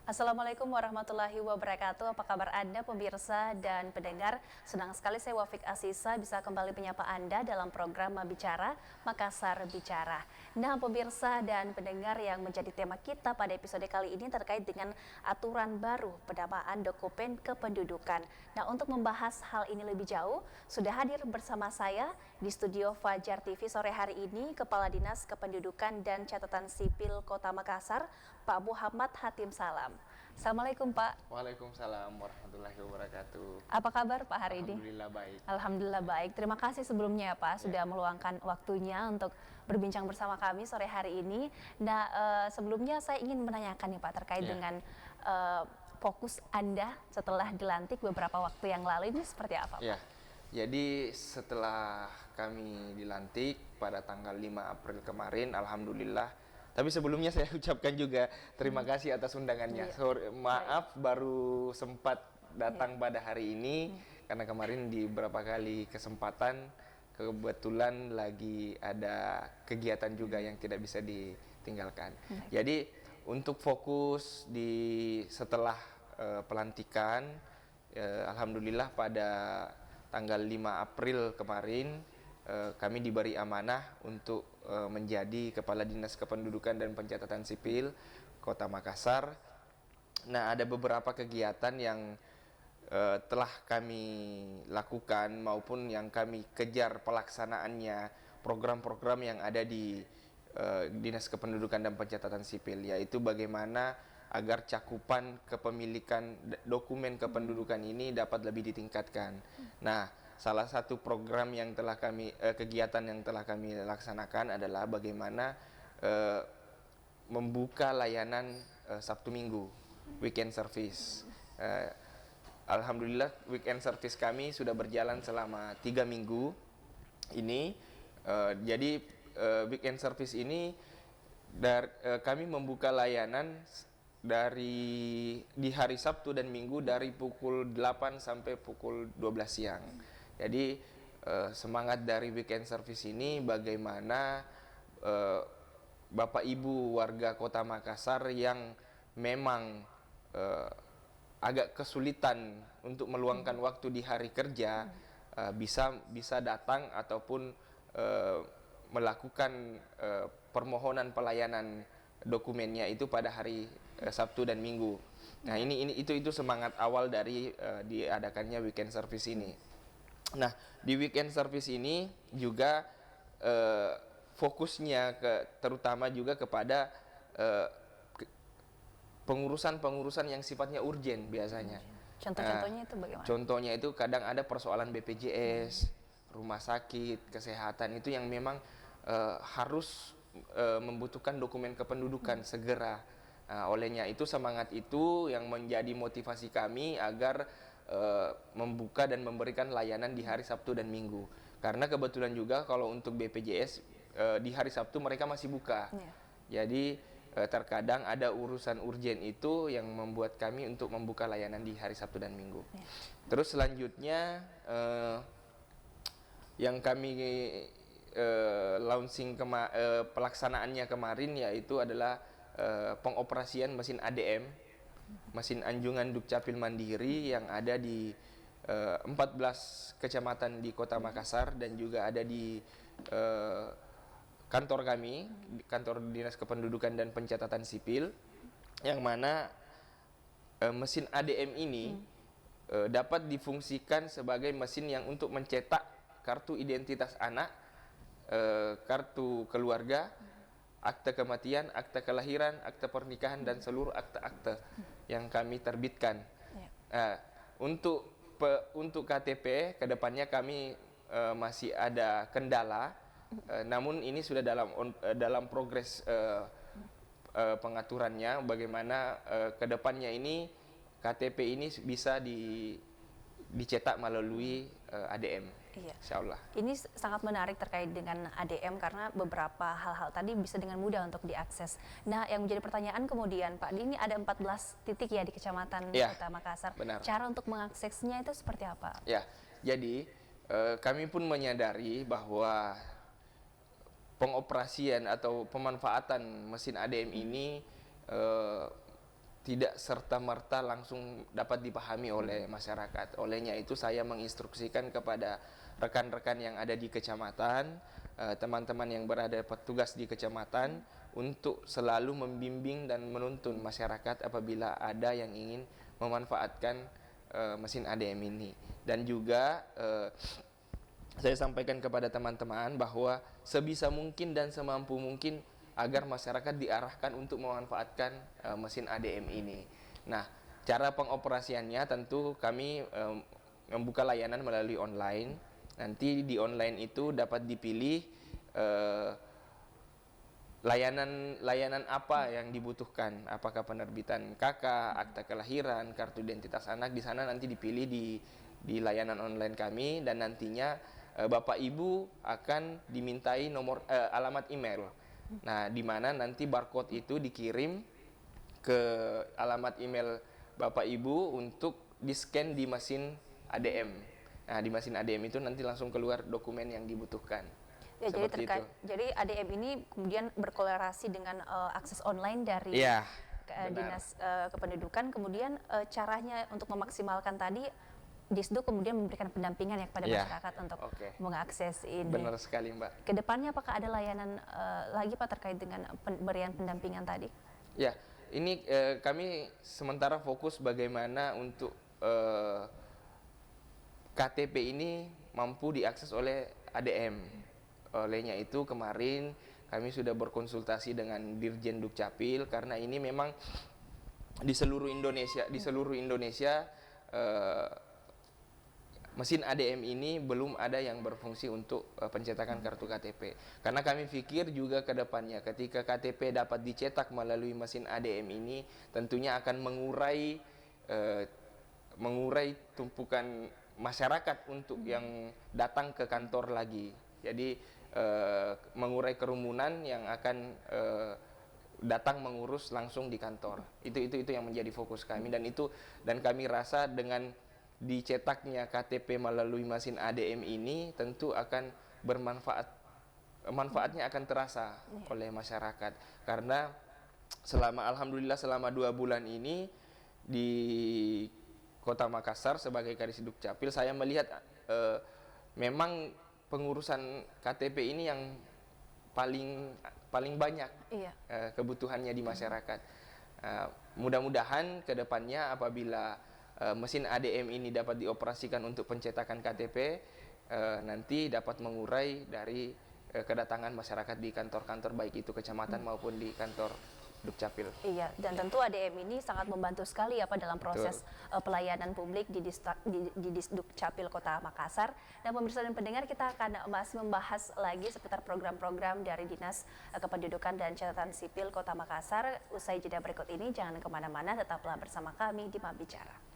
Assalamualaikum warahmatullahi wabarakatuh. Apa kabar Anda pemirsa dan pendengar? Senang sekali saya Wafik Asisa bisa kembali menyapa Anda dalam program Bicara Makassar Bicara. Nah pemirsa dan pendengar, yang menjadi tema kita pada episode kali ini terkait dengan aturan baru penamaan dokumen kependudukan. Nah untuk membahas hal ini lebih jauh, sudah hadir bersama saya di studio Fajar TV sore hari ini Kepala Dinas Kependudukan dan Catatan Sipil Kota Makassar, Pak Muhammad Hatim Salam. Assalamualaikum Pak. Waalaikumsalam warahmatullahi wabarakatuh. Apa kabar Pak hari ini? Alhamdulillah baik. Alhamdulillah baik. Terima kasih sebelumnya Pak sudah meluangkan waktunya untuk berbincang bersama kami sore hari ini. Nah sebelumnya saya ingin menanyakan nih Pak terkait dengan fokus Anda setelah dilantik beberapa waktu yang lalu ini seperti apa Pak? Jadi setelah kami dilantik pada tanggal 5 April kemarin, alhamdulillah. Tapi sebelumnya saya ucapkan juga terima kasih atas undangannya. Maaf baru sempat datang pada hari ini karena kemarin di beberapa kali kesempatan kebetulan lagi ada kegiatan juga yang tidak bisa ditinggalkan. Jadi untuk fokus di setelah pelantikan, alhamdulillah pada tanggal 5 April kemarin kami diberi amanah untuk menjadi Kepala Dinas Kependudukan dan Pencatatan Sipil Kota Makassar. Nah, ada beberapa kegiatan yang telah kami lakukan maupun yang kami kejar pelaksanaannya, program-program yang ada di Dinas Kependudukan dan Pencatatan Sipil, yaitu bagaimana agar cakupan kepemilikan dokumen kependudukan ini dapat lebih ditingkatkan. Nah, salah satu program yang telah kami kegiatan yang telah kami laksanakan adalah bagaimana membuka layanan Sabtu Minggu weekend service. Alhamdulillah weekend service kami sudah berjalan selama 3 minggu ini. Jadi weekend service ini kami membuka layanan di hari Sabtu dan Minggu dari pukul 8 sampai pukul 12 siang. Jadi semangat dari weekend service ini bagaimana Bapak Ibu warga Kota Makassar yang memang agak kesulitan untuk meluangkan waktu di hari kerja bisa datang ataupun melakukan permohonan pelayanan dokumennya itu pada hari Sabtu dan Minggu. Nah, itu semangat awal dari diadakannya weekend service ini. Nah, di weekend service ini juga fokusnya terutama juga kepada pengurusan-pengurusan yang sifatnya urgen biasanya. Contoh-contohnya itu bagaimana? Contohnya itu kadang ada persoalan BPJS, rumah sakit, kesehatan itu yang memang harus membutuhkan dokumen kependudukan segera. Olehnya itu semangat itu yang menjadi motivasi kami agar membuka dan memberikan layanan di hari Sabtu dan Minggu. Karena kebetulan juga kalau untuk BPJS di hari Sabtu mereka masih buka. Jadi terkadang ada urusan urgen itu yang membuat kami untuk membuka layanan di hari Sabtu dan Minggu. Terus selanjutnya yang kami launching pelaksanaannya kemarin yaitu adalah pengoperasian mesin ADM, mesin anjungan Dukcapil Mandiri yang ada di 14 kecamatan di Kota Makassar dan juga ada di kantor kami, kantor Dinas Kependudukan dan Pencatatan Sipil, yang mana mesin ADM ini dapat difungsikan sebagai mesin yang untuk mencetak kartu identitas anak, kartu keluarga, akte kematian, akte kelahiran, akte pernikahan, dan seluruh akte-akte yang kami terbitkan. Untuk KTP, kedepannya kami masih ada kendala, namun ini sudah dalam progres pengaturannya, bagaimana kedepannya ini KTP ini bisa dicetak melalui ADM. Insya Allah. Ini sangat menarik terkait dengan ADM karena beberapa hal-hal tadi bisa dengan mudah untuk diakses. Nah, yang menjadi pertanyaan kemudian Pak, ini ada 14 titik ya di Kecamatan Kota Makassar. Benar. Cara untuk mengaksesnya itu seperti apa? Jadi kami pun menyadari bahwa pengoperasian atau pemanfaatan mesin ADM ini tidak serta-merta langsung dapat dipahami oleh masyarakat. Olehnya itu saya menginstruksikan kepada rekan-rekan yang ada di kecamatan, teman-teman yang berada petugas di kecamatan untuk selalu membimbing dan menuntun masyarakat apabila ada yang ingin memanfaatkan mesin ADM ini. Dan juga saya sampaikan kepada teman-teman bahwa sebisa mungkin dan semampu mungkin agar masyarakat diarahkan untuk memanfaatkan mesin ADM ini. Nah, cara pengoperasiannya tentu kami membuka layanan melalui online. Nanti di online itu dapat dipilih layanan apa yang dibutuhkan, apakah penerbitan KK, akta kelahiran, kartu identitas anak. Di sana nanti dipilih di layanan online kami, dan nantinya Bapak Ibu akan dimintai alamat email. Nah, di mana nanti barcode itu dikirim ke alamat email Bapak Ibu untuk di-scan di mesin ADM. Nah, di mesin ADM itu nanti langsung keluar dokumen yang dibutuhkan. Ya, jadi ADM ini kemudian berkolerasi dengan akses online dari Dinas Kependudukan. Kemudian caranya untuk memaksimalkan tadi, Disduk kemudian memberikan pendampingan ya kepada masyarakat untuk mengakses ini. Benar sekali, Mbak. Kedepannya apakah ada layanan lagi Pak terkait dengan pemberian pendampingan tadi? Ya, ini kami sementara fokus bagaimana untuk KTP ini mampu diakses oleh ADM. Olehnya itu kemarin kami sudah berkonsultasi dengan Dirjen Dukcapil, karena ini memang di seluruh Indonesia mesin ADM ini belum ada yang berfungsi untuk pencetakan kartu KTP. Karena kami pikir juga ke depannya ketika KTP dapat dicetak melalui mesin ADM ini tentunya akan mengurai tumpukan masyarakat untuk yang datang ke kantor lagi. Jadi mengurai kerumunan yang akan datang mengurus langsung di kantor. Itu yang menjadi fokus kami, dan kami rasa dengan dicetaknya KTP melalui mesin ADM ini tentu akan manfaatnya akan terasa oleh masyarakat, karena alhamdulillah selama 2 bulan ini di Kota Makassar sebagai Kadis Dukcapil saya melihat memang pengurusan KTP ini yang paling banyak kebutuhannya di masyarakat. Mudah-mudahan ke depannya apabila mesin ADM ini dapat dioperasikan untuk pencetakan KTP, nanti dapat mengurai dari kedatangan masyarakat di kantor-kantor baik itu kecamatan maupun di kantor Dukcapil. Iya, dan tentu ADM ini sangat membantu sekali ya Pak dalam proses pelayanan publik di Dukcapil Kota Makassar. Dan pemirsa dan pendengar, kita akan masih membahas lagi seputar program-program dari Dinas Kependudukan dan Catatan Sipil Kota Makassar. Usai jeda berikut ini, jangan kemana-mana, tetaplah bersama kami di Mabicara.